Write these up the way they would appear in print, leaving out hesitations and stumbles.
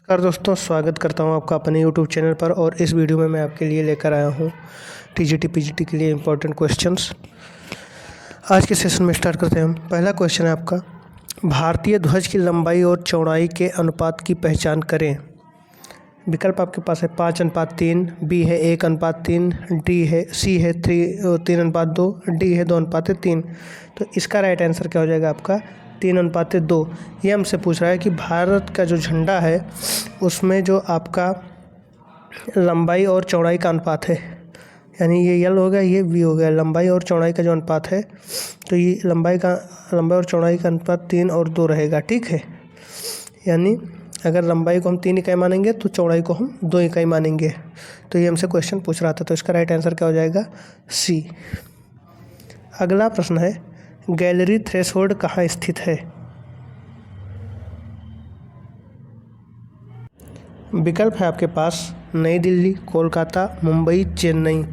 नमस्कार दोस्तों, स्वागत करता हूं आपका अपने YouTube चैनल पर। और इस वीडियो में मैं आपके लिए लेकर आया हूं TGT PGT के लिए इम्पोर्टेंट क्वेश्चंस। आज के सेशन में स्टार्ट करते हैं हम। पहला क्वेश्चन है आपका, भारतीय ध्वज की लंबाई और चौड़ाई के अनुपात की पहचान करें। विकल्प आपके पास है 5:3, B है 1:3, D है C है 3:2, D है 2:3। तो इसका राइट आंसर क्या हो जाएगा आपका 3:2। ये हमसे पूछ रहा है कि भारत का जो झंडा है उसमें जो आपका लंबाई और चौड़ाई का अनुपात है, यानी ये L हो गया, ये V हो गया, लंबाई और चौड़ाई का जो अनुपात है, तो ये लंबाई और चौड़ाई का अनुपात 3:2 रहेगा। ठीक है, यानी अगर लंबाई को हम 3 इकाई मानेंगे तो चौड़ाई को हम 2 इकाई मानेंगे। तो ये हमसे क्वेश्चन पूछ रहा था, तो इसका राइट आंसर क्या हो जाएगा C। अगला प्रश्न है, गैलरी थ्रेशोल्ड कहाँ स्थित है। विकल्प है आपके पास नई दिल्ली, कोलकाता, मुंबई, चेन्नई।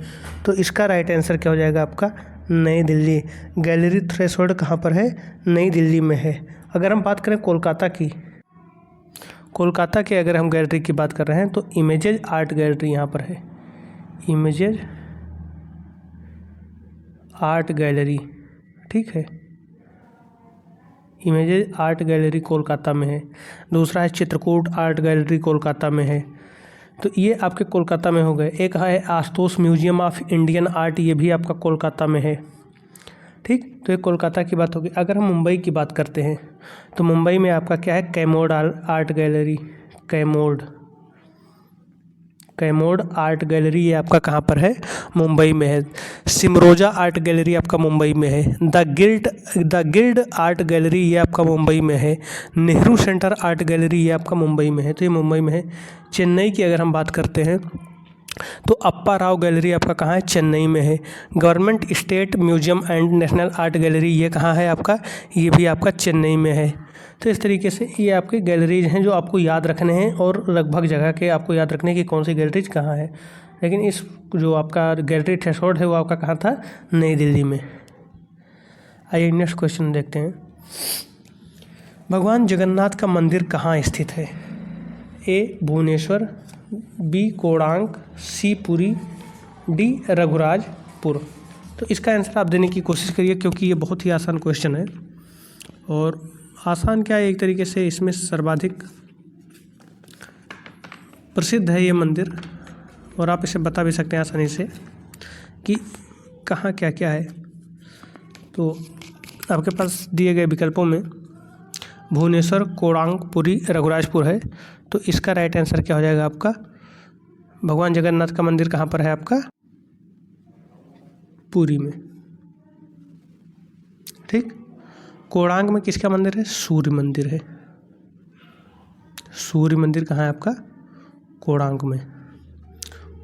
तो इसका राइट आंसर क्या हो जाएगा आपका नई दिल्ली। गैलरी थ्रेशोल्ड कहाँ पर है, नई दिल्ली में है। अगर हम बात करें कोलकाता की अगर हम गैलरी की बात कर रहे हैं तो इमेजेज आर्ट गैलरी यहाँ पर है। इमेजेज आर्ट गैलरी, ठीक है, इमेजेज आर्ट गैलरी कोलकाता में है। दूसरा है चित्रकूट आर्ट गैलरी कोलकाता में है। तो ये आपके कोलकाता में हो गए। एक है Ashutosh museum of Indian art, ये भी आपका कोलकाता में है। ठीक, तो ये कोलकाता की बात होगी। अगर हम मुंबई की बात करते हैं तो मुंबई में आपका क्या है, कैमोड आर्ट गैलरी। कैमोड आर्ट गैलरी ये आपका कहाँ पर है, मुंबई में है। सिमरोजा आर्ट गैलरी आपका मुंबई में है। द गिल्ड आर्ट गैलरी ये आपका मुंबई में है। नेहरू सेंटर आर्ट गैलरी ये आपका मुंबई में है, तो ये मुंबई में है। चेन्नई की अगर हम बात करते हैं तो अप्पा राव गैलरी आपका कहाँ है, चेन्नई में है। Government state museum and national art gallery ये कहाँ है आपका, ये भी आपका चेन्नई में है। तो इस तरीके से ये आपके गैलरीज हैं जो आपको याद रखने हैं, और लगभग जगह के आपको याद रखने की कौन सी गैलरीज कहाँ है। लेकिन इस जो आपका गैलरी थ्रेशोल्ड है वो आपका कहाँ था, नई दिल्ली में। आइए नेक्स्ट क्वेश्चन देखते हैं। भगवान जगन्नाथ का मंदिर कहाँ स्थित है। A Bhubaneswar, B Konark, C Puri, D Raghurajpur. तो इसका आंसर आप देने की कोशिश करिए, क्योंकि ये बहुत ही आसान क्वेश्चन है। और आसान क्या है, एक तरीके से इसमें सर्वाधिक प्रसिद्ध है ये मंदिर, और आप इसे बता भी सकते हैं आसानी से कि कहाँ क्या क्या है। तो आपके पास दिए गए विकल्पों में भुवनेश्वर, कोणार्क, पुरी, रघुराजपुर है। तो इसका राइट आंसर क्या हो जाएगा आपका, भगवान जगन्नाथ का मंदिर कहाँ पर है आपका, पुरी में। ठीक, कोणार्क में किसका मंदिर है, सूर्य मंदिर है। सूर्य मंदिर कहाँ है आपका, कोणार्क में।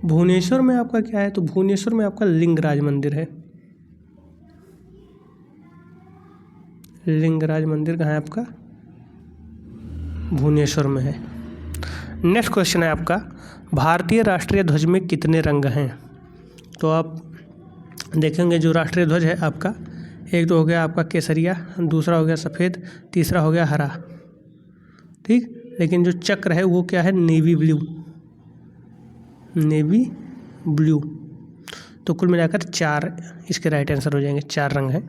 भुवनेश्वर में आपका क्या है, तो भुवनेश्वर में आपका लिंगराज मंदिर है। लिंगराज मंदिर कहाँ है आपका, भुवनेश्वर में है। नेक्स्ट क्वेश्चन है आपका, भारतीय राष्ट्रीय ध्वज में कितने रंग हैं। तो आप देखेंगे जो राष्ट्रीय ध्वज है आपका, एक तो हो गया आपका केसरिया, दूसरा हो गया सफ़ेद, तीसरा हो गया हरा। ठीक, लेकिन जो चक्र है वो क्या है, नेवी ब्लू। तो कुल मिलाकर 4 इसके राइट आंसर हो जाएंगे, 4 रंग हैं।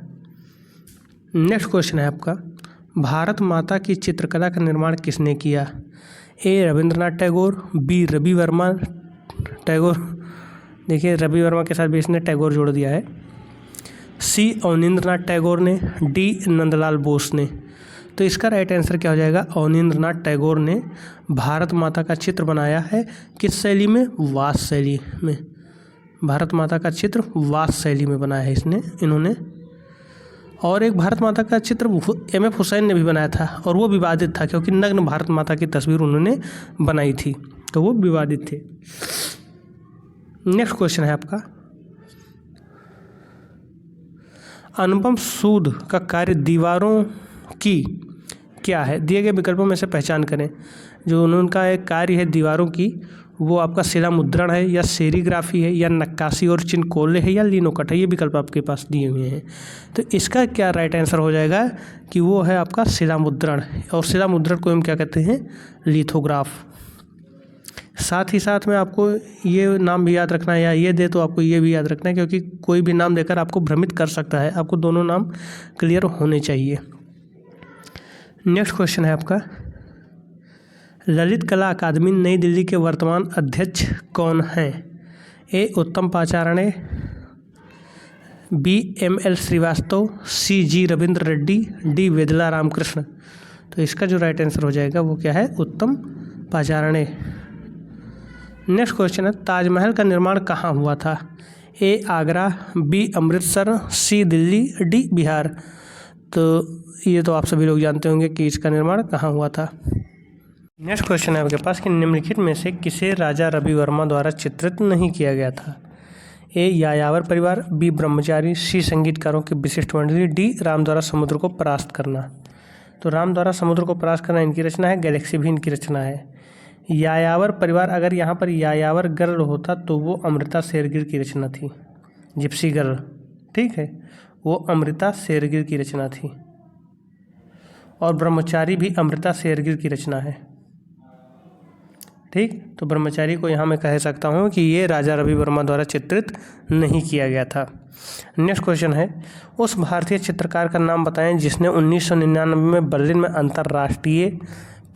नेक्स्ट क्वेश्चन है आपका, भारत माता की चित्रकला का निर्माण किसने किया। A रविंद्रनाथ टैगोर, B रवि वर्मा टैगोर, देखिए रवि वर्मा के साथ भी इसने टैगोर जोड़ दिया है। C अवनींद्रनाथ टैगोर ने, D नंदलाल बोस ने। तो इसका राइट आंसर क्या हो जाएगा, अवनींद्रनाथ टैगोर ने भारत माता का चित्र बनाया है। किस शैली में, वास शैली में। भारत माता का चित्र वास शैली में बनाया है इन्होंने। और एक भारत माता का चित्र MF हुसैन ने भी बनाया था, और वो विवादित था, क्योंकि नग्न भारत माता की तस्वीर उन्होंने बनाई थी, तो वो विवादित थे। नेक्स्ट क्वेश्चन है आपका, अनुपम सूद का कार्य दीवारों की क्या है। दिए गए विकल्पों में से पहचान करें। जो उनका एक कार्य है दीवारों की, वो आपका शिला मुद्रण है, या सेरीग्राफी है, या नक्काशी और चिनकोले है, या लिनोकट है। ये विकल्प आपके पास दिए हुए हैं। तो इसका क्या राइट आंसर हो जाएगा कि वो है आपका शिला मुद्रण। और शिला मुद्रण को हम क्या कहते हैं, लिथोग्राफ। साथ ही साथ में आपको ये नाम भी याद रखना है, या ये दे तो आपको ये भी याद रखना है, क्योंकि कोई भी नाम देकर आपको भ्रमित कर सकता है। आपको दोनों नाम क्लियर होने चाहिए। नेक्स्ट क्वेश्चन है आपका, ललित कला अकादमी नई दिल्ली के वर्तमान अध्यक्ष कौन हैं? ए उत्तम पाचारणे, बी ML श्रीवास्तव, सी जी रविंद्र रेड्डी, डी वेदला रामकृष्ण। तो इसका जो राइट आंसर हो जाएगा वो क्या है? उत्तम पाचारणे। नेक्स्ट क्वेश्चन है, ताजमहल का निर्माण कहाँ हुआ था? ए आगरा, बी अमृतसर, सी दिल्ली, डी बिहार। तो ये तो आप सभी लोग जानते होंगे कि इसका निर्माण कहाँ हुआ था। नेक्स्ट क्वेश्चन है आपके पास कि निम्नलिखित में से किसे राजा रवि वर्मा द्वारा चित्रित नहीं किया गया था? ए यायावर परिवार, बी ब्रह्मचारी, सी संगीतकारों की विशिष्ट मंडली, डी राम द्वारा समुद्र को परास्त करना। तो राम द्वारा समुद्र को परास्त करना इनकी रचना है, गैलेक्सी भी इनकी रचना है। यायावर परिवार, अगर यहाँ पर यायावर गर्ल होता तो वो अमृता शेरगिल की रचना थी, जिप्सी गर्ल, ठीक है, वो अमृता शेरगिल की रचना थी। और ब्रह्मचारी भी अमृता शेरगिल की रचना है, ठीक। तो ब्रह्मचारी को यहाँ मैं कह सकता हूँ कि ये राजा रवि वर्मा द्वारा चित्रित नहीं किया गया था। नेक्स्ट क्वेश्चन है, उस भारतीय चित्रकार का नाम बताएं जिसने 1999 में बर्लिन में अंतर्राष्ट्रीय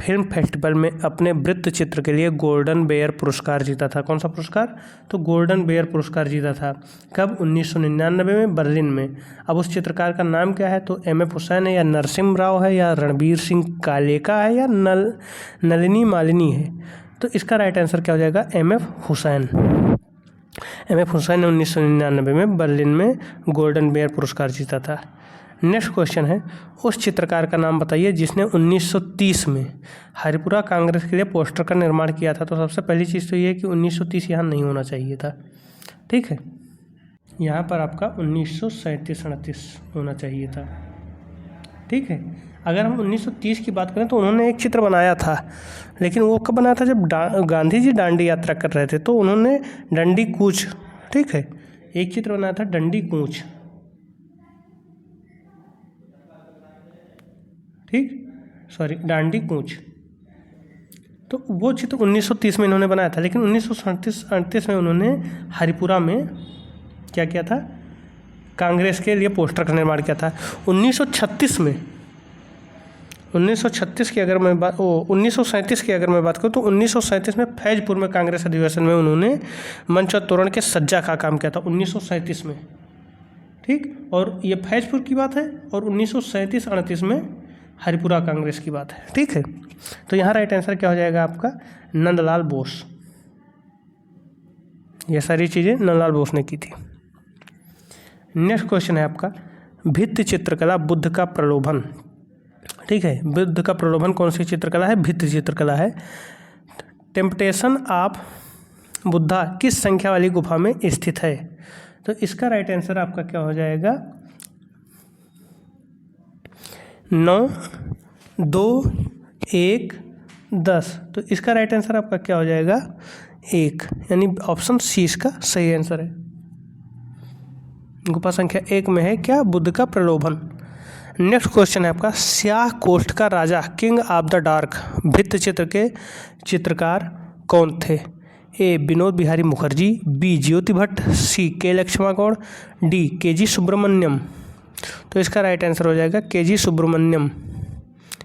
फिल्म फेस्टिवल में अपने वृत्त चित्र के लिए गोल्डन बेयर पुरस्कार जीता था। कौन सा पुरस्कार? तो गोल्डन बेयर पुरस्कार जीता था। कब? 1999 में बर्लिन में। अब उस चित्रकार का नाम क्या है? तो MF हुसैन है, या नरसिम्हा राव है, या रणबीर सिंह कालेका है, या नलिनी मालिनी है। तो इसका राइट आंसर क्या हो जाएगा? MF हुसैन। MF हुसैन ने 1999 में बर्लिन में गोल्डन बेयर पुरस्कार जीता था। नेक्स्ट क्वेश्चन है, उस चित्रकार का नाम बताइए जिसने 1930 में हरिपुरा कांग्रेस के लिए पोस्टर का निर्माण किया था। तो सबसे पहली चीज़ तो ये है कि 1930 यहाँ नहीं होना चाहिए था, ठीक है, यहाँ पर आपका 1937-38 होना चाहिए था, ठीक है। अगर हम 1930 की बात करें तो उन्होंने एक चित्र बनाया था, लेकिन वो कब बनाया था? जब गांधी जी दांडी यात्रा कर रहे थे, तो उन्होंने डंडी कूच, ठीक है, एक चित्र बनाया था डंडी कूच, ठीक, सॉरी दांडी कूच। तो वो चित्र 1930 में इन्होंने बनाया था, लेकिन 1937-38 में उन्होंने हरिपुरा में क्या किया था? कांग्रेस के लिए पोस्टर का निर्माण किया था। 1937 की अगर मैं बात 1937 की अगर मैं बात करूँ तो 1937 में फैजपुर में कांग्रेस अधिवेशन में उन्होंने मंच और तोरण के सज्जा का काम किया था 1937 में, ठीक। और ये फैजपुर की बात है, और 1937-38 में हरिपुरा कांग्रेस की बात है, ठीक है। तो यहाँ राइट आंसर क्या हो जाएगा आपका? नंदलाल बोस। ये सारी चीज़ें नंदलाल बोस ने की थी। नेक्स्ट क्वेश्चन है आपका, भित्ति चित्रकला बुद्ध का प्रलोभन, ठीक है। बुद्ध का प्रलोभन कौन सी चित्रकला है? भित्ति चित्रकला है। टेम्पटेशन ऑफ बुद्धा किस संख्या वाली गुफा में स्थित है? तो इसका राइट आंसर आपका क्या हो जाएगा? 9, 2, 1, 10। तो इसका राइट आंसर आपका क्या हो जाएगा? 1, यानी ऑप्शन सी इसका सही आंसर है। गुफा संख्या 1 में है क्या? बुद्ध का प्रलोभन। नेक्स्ट क्वेश्चन है आपका, स्याह कोष्ठ का राजा किंग ऑफ द डार्क भित्ति चित्र के चित्रकार कौन थे? ए विनोद बिहारी मुखर्जी, बी ज्योति भट्ट, सी के लक्ष्मण गौड़, डी KG सुब्रमण्यम। तो इसका राइट आंसर हो जाएगा KG सुब्रमण्यम,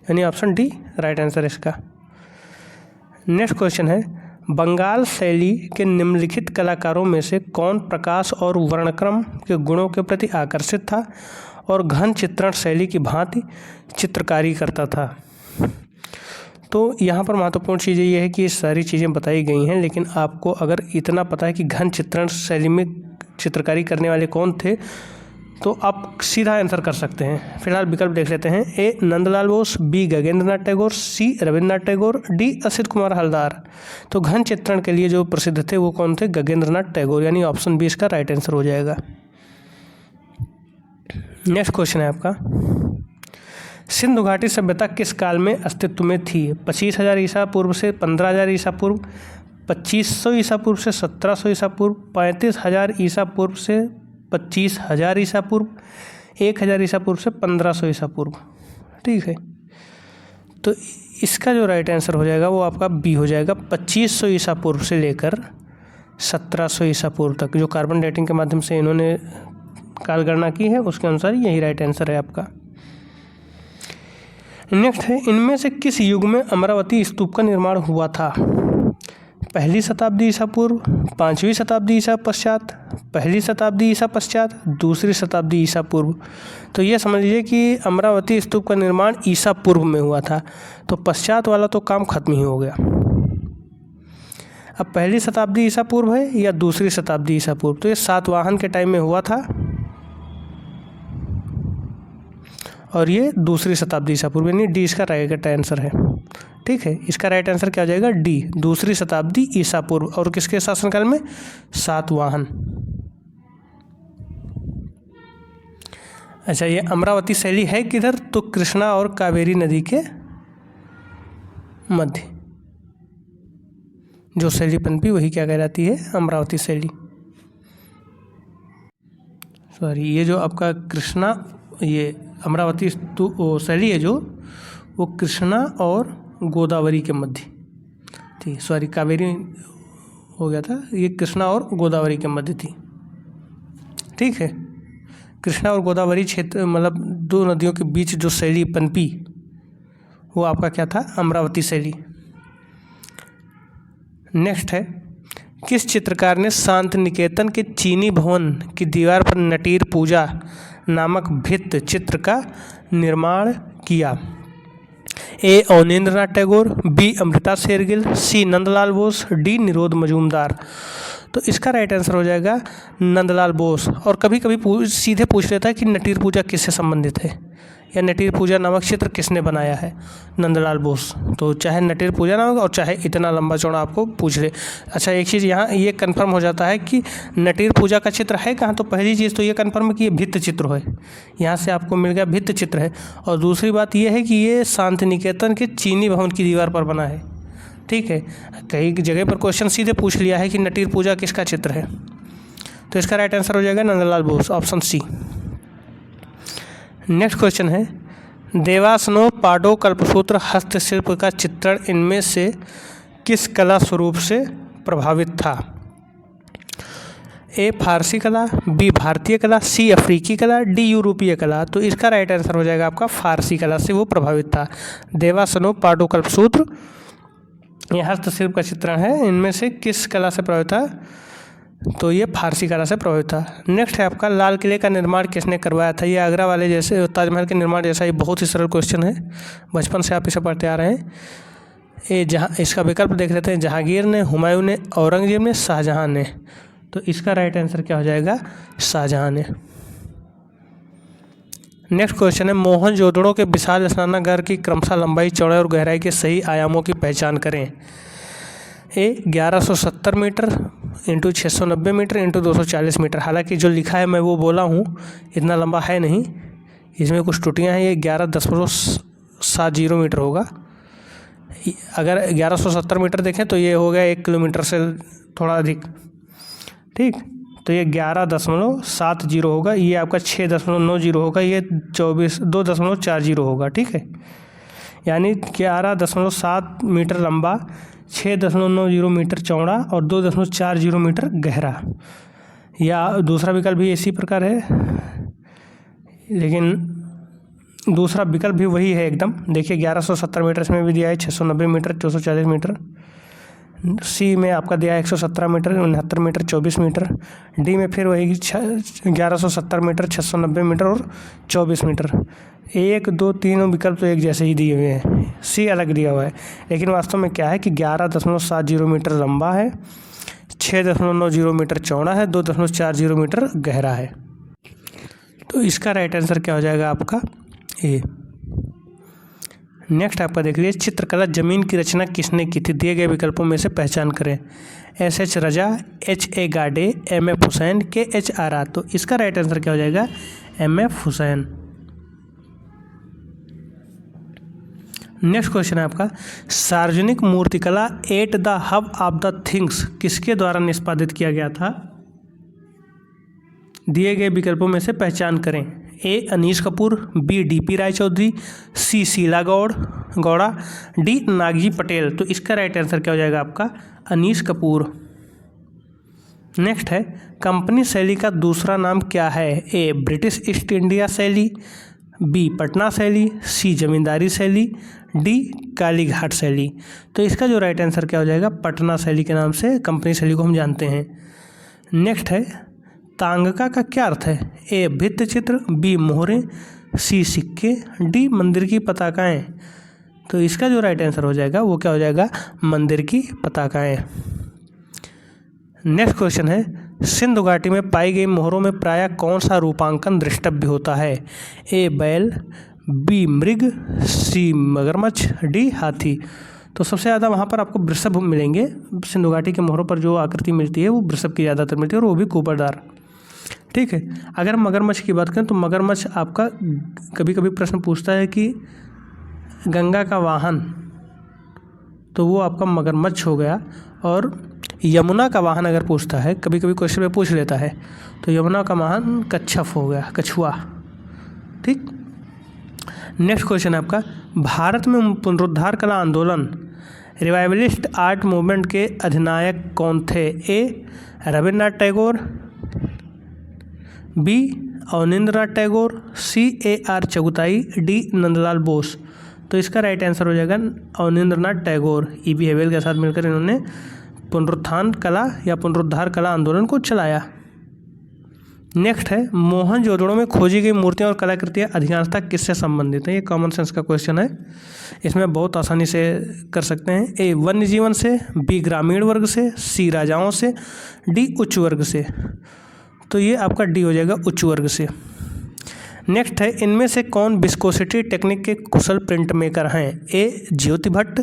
यानी ऑप्शन डी राइट आंसर इसका। नेक्स्ट क्वेश्चन है, बंगाल शैली के निम्नलिखित कलाकारों में से कौन प्रकाश और वर्णक्रम के गुणों के प्रति आकर्षित था और घन चित्रण शैली की भांति चित्रकारी करता था? तो यहाँ पर महत्वपूर्ण चीज़ ये है कि ये सारी चीज़ें बताई गई हैं, लेकिन आपको अगर इतना पता है कि घन चित्रण शैली में चित्रकारी करने वाले कौन थे तो आप सीधा आंसर कर सकते हैं। फिलहाल विकल्प देख लेते हैं। ए नंदलाल बोस, बी गगनेंद्रनाथ टैगोर, सी रविन्द्रनाथ टैगोर, डी असित कुमार हलदार। तो घन चित्रण के लिए जो प्रसिद्ध थे वो कौन थे? गगनेंद्रनाथ टैगोर, यानी ऑप्शन बी इसका राइट आंसर हो जाएगा। नेक्स्ट क्वेश्चन है आपका, सिंधु घाटी सभ्यता किस काल में अस्तित्व में थी? 25,000 ईसा पूर्व से 15,000 ईसा पूर्व, 2500 ईसा पूर्व से 1700 ईसा पूर्व, 35,000 ईसा पूर्व से 25,000 ईसा पूर्व, 1,000 ईसा पूर्व से 1500 ईसा पूर्व, ठीक है। तो इसका जो राइट आंसर हो जाएगा वो आपका बी हो जाएगा। 2500 ईसा पूर्व से लेकर 1700 ईसा पूर्व तक जो कार्बन डेटिंग के माध्यम से इन्होंने कालगणना की है उसके अनुसार यही राइट आंसर है आपका। नेक्स्ट है, इनमें से किस युग में अमरावती स्तूप का निर्माण हुआ था? पहली शताब्दी ईसा पूर्व, 5वीं शताब्दी ईसा पश्चात, पहली शताब्दी ईसा पश्चात, दूसरी शताब्दी ईसा पूर्व। तो ये समझ लीजिए कि अमरावती स्तूप का निर्माण ईसा पूर्व में हुआ था, तो पश्चात वाला तो काम खत्म ही हो गया। अब पहली शताब्दी ईसा पूर्व है या दूसरी शताब्दी ईसा पूर्व, तो ये सातवाहन के टाइम में हुआ था और ये दूसरी शताब्दी ईसा पूर्व, यानी डी इसका राइट आंसर है। ठीक है, इसका राइट आंसर क्या हो जाएगा? डी, दूसरी शताब्दी ईसा पूर्व। और किसके शासनकाल में? सातवाहन। अच्छा, ये अमरावती शैली है किधर? तो कृष्णा और कावेरी नदी के मध्य जो शैली पनपी वही क्या कहलाती है? अमरावती शैली। सॉरी, ये जो आपका कृष्णा, ये अमरावती शैली है जो वो कृष्णा और गोदावरी के मध्य थी। सॉरी, कावेरी हो गया था, ये कृष्णा और गोदावरी के मध्य थी। ठीक है, कृष्णा और गोदावरी क्षेत्र मतलब दो नदियों के बीच जो शैली पनपी वो आपका क्या था? अमरावती शैली। नेक्स्ट है, किस चित्रकार ने शांति निकेतन के चीनी भवन की दीवार पर नटीर पूजा नामक भित्त चित्र का निर्माण किया? ए. अवनींद्रनाथ टैगोर, बी. अमृता शेरगिल, सी. नंदलाल बोस, डी. निरोध मजूमदार। तो इसका राइट आंसर हो जाएगा नंदलाल बोस। और कभी कभी सीधे पूछ लेता है कि नटीर पूजा किससे संबंधित है या नटीर पूजा नामक चित्र किसने बनाया है? नंदलाल बोस। तो चाहे नटीर पूजा नामक और चाहे इतना लंबा चौड़ा आपको पूछ ले। अच्छा, एक चीज़ यहाँ ये कंफर्म हो जाता है कि नटीर पूजा का चित्र है कहाँ, तो पहली चीज़ तो ये कंफर्म है कि ये भित्त चित्र है, यहाँ से आपको मिल गया भित्त चित्र है। और दूसरी बात ये है कि ये शांति निकेतन के चीनी भवन की दीवार पर बना है। ठीक है, कई जगह पर क्वेश्चन सीधे पूछ लिया है कि नटीर पूजा किसका चित्र है, तो इसका राइट आंसर हो जाएगा Nandlal Bose, option C. Next question है, देवासनो पाडो कल्पसूत्र हस्तशिल्प का चित्रण इनमें से किस कला स्वरूप से प्रभावित था? ए. फारसी कला, बी. भारतीय कला, सी. अफ्रीकी कला, डी. यूरोपीय कला। तो इसका राइट आंसर हो जाएगा आपका फारसी कला से वो प्रभावित था। देवासनो पाडो कल्पसूत्र ये हस्तशिल्प का चित्रण है, इनमें से किस कला से प्रभावित था? तो ये फारसी कला से प्रभावित था। नेक्स्ट है आपका, लाल किले का निर्माण किसने करवाया था? ये आगरा वाले जैसे ताजमहल के निर्माण जैसा, ये बहुत ही सरल क्वेश्चन है, बचपन से आप इसे पढ़ते आ रहे हैं। ये जहाँ इसका विकल्प देख लेते हैं, जहांगीर ने, हुमायूं ने, औरंगजेब ने, शाहजहां ने। तो इसका राइट आंसर क्या हो जाएगा? शाहजहां ने। नेक्स्ट क्वेश्चन है, मोहनजोदड़ो के विशाल स्नानागार की क्रमशः लंबाई, चौड़ाई और गहराई के सही आयामों की पहचान करें। A. 1170 metre into 690 metre into 240 metre. हालांकि जो लिखा है मैं वो बोला हूँ, इतना लंबा है नहीं, इसमें कुछ त्रुटियाँ हैं। ये 11.70 मीटर होगा। अगर 1170 मीटर देखें तो ये हो गया 1 किलोमीटर से थोड़ा अधिक। ठीक, तो ये 11.70 होगा, ये आपका 6.90 होगा, ये 2.40 होगा। ठीक है, यानी 11.7 मीटर लंबा, 6.90 मीटर चौड़ा और 2.40 मीटर गहरा। या दूसरा विकल्प भी इसी प्रकार है, लेकिन दूसरा विकल्प भी वही है एकदम। देखिए 1170 मीटर इसमें भी दिया है, 690 मीटर, 240 मीटर। सी में आपका दिया है 117 मीटर, 69 मीटर, 24 मीटर। डी में फिर वही 1170 मीटर, 690 मीटर और 24 मीटर। 1, 2, 3 विकल्प तो एक जैसे ही दिए हुए हैं, सी अलग दिया हुआ है। लेकिन वास्तव में क्या है कि 11.70 मीटर लंबा है, 6.90 मीटर चौड़ा है, 2.40 मीटर गहरा है। तो इसका राइट आंसर क्या हो जाएगा आपका? ए। नेक्स्ट आपका देख लीजिए, चित्रकला जमीन की रचना किसने की थी? दिए गए विकल्पों में से पहचान करें। S.H. रजा, H.A. गाडे, M.F. हुसैन, K.H. आरा। तो इसका राइट आंसर क्या हो जाएगा? M.F. हुसैन। नेक्स्ट क्वेश्चन है आपका, सार्वजनिक मूर्तिकला at the hub of the things किसके द्वारा निष्पादित किया गया था? दिए गए विकल्पों में से पहचान करें। ए अनीश कपूर, बी डीपी रायचौधरी, सी शीला गौड़ा, डी नागजी पटेल। तो इसका राइट आंसर क्या हो जाएगा आपका अनीश कपूर। नेक्स्ट है कंपनी शैली का दूसरा नाम क्या है? ए ब्रिटिश ईस्ट इंडिया शैली, बी पटना शैली, सी जमींदारी शैली, डी कालीघाट शैली। तो इसका जो राइट आंसर क्या हो जाएगा पटना शैली के नाम से कंपनी शैली को हम जानते हैं। नेक्स्ट है तांगका का क्या अर्थ है? ए भित्ति चित्र, बी मोहरें, सी सिक्के, डी मंदिर की पताकाएं। तो इसका जो राइट आंसर हो जाएगा वो क्या हो जाएगा मंदिर की पताकाएं। नेक्स्ट क्वेश्चन है सिंधु घाटी में पाई गई मोहरों में प्रायः कौन सा रूपांकन दृष्टव्य होता है? ए बैल, बी मृग, सी मगरमच्छ, डी हाथी। तो सबसे ज़्यादा वहाँ पर आपको वृषभ मिलेंगे। सिंधु घाटी के मोहरों पर जो आकृति मिलती है वो वृषभ की ज़्यादातर मिलती है और वो भी कुपरदार। ठीक है, अगर मगरमच्छ की बात करें तो मगरमच्छ आपका कभी कभी प्रश्न पूछता है कि गंगा का वाहन, तो वो आपका मगरमच्छ हो गया। और यमुना का वाहन अगर पूछता है, कभी कभी क्वेश्चन में पूछ लेता है, तो यमुना का वाहन कच्छप हो गया, कछुआ। ठीक, नेक्स्ट क्वेश्चन है आपका भारत में पुनरुद्धार कला आंदोलन रिवाइवलिस्ट आर्ट मूवमेंट के अधिनायक कौन थे? A Rabindranath Tagore, B Abanindranath Tagore, C A R Chughtai, D Nandalal Bose. तो इसका राइट आंसर हो जाएगा अवनींद्रनाथ टैगोर। ई.बी. हेवेल के साथ मिलकर इन्होंने पुनरुत्थान कला या पुनरुद्धार कला आंदोलन को चलाया। नेक्स्ट है मोहनजोदड़ो में खोजी गई मूर्तियाँ और कलाकृतियाँ अधिकांशतः किससे संबंधित हैं? ये कॉमन सेंस का क्वेश्चन है, इसमें बहुत आसानी से कर सकते हैं। ए वन्य जीवन से, बी ग्रामीण वर्ग से, सी राजाओं से, डी उच्च वर्ग से। तो ये आपका डी हो जाएगा उच्च वर्ग से। नेक्स्ट है इनमें से कौन विस्कोसिटी टेक्निक के कुशल प्रिंट मेकर हैं? ए ज्योति भट्ट,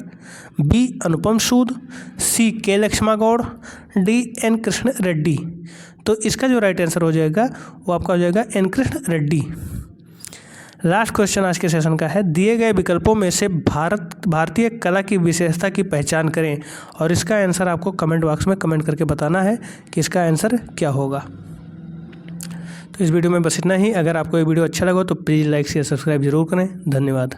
बी अनुपम सूद, सी के लक्ष्मा गौड़, डी एन कृष्ण रेड्डी। तो इसका जो राइट आंसर हो जाएगा वो आपका हो जाएगा N Krishna Reddy. Last question आज के सेशन का है दिए गए विकल्पों में से भारतीय कला की विशेषता की पहचान करें, और इसका आंसर आपको कमेंट बॉक्स में कमेंट करके बताना है कि इसका आंसर क्या होगा। तो इस वीडियो में बस इतना ही। अगर आपको ये वीडियो अच्छा लगा तो प्लीज़ लाइक शेयर सब्सक्राइब जरूर करें। धन्यवाद।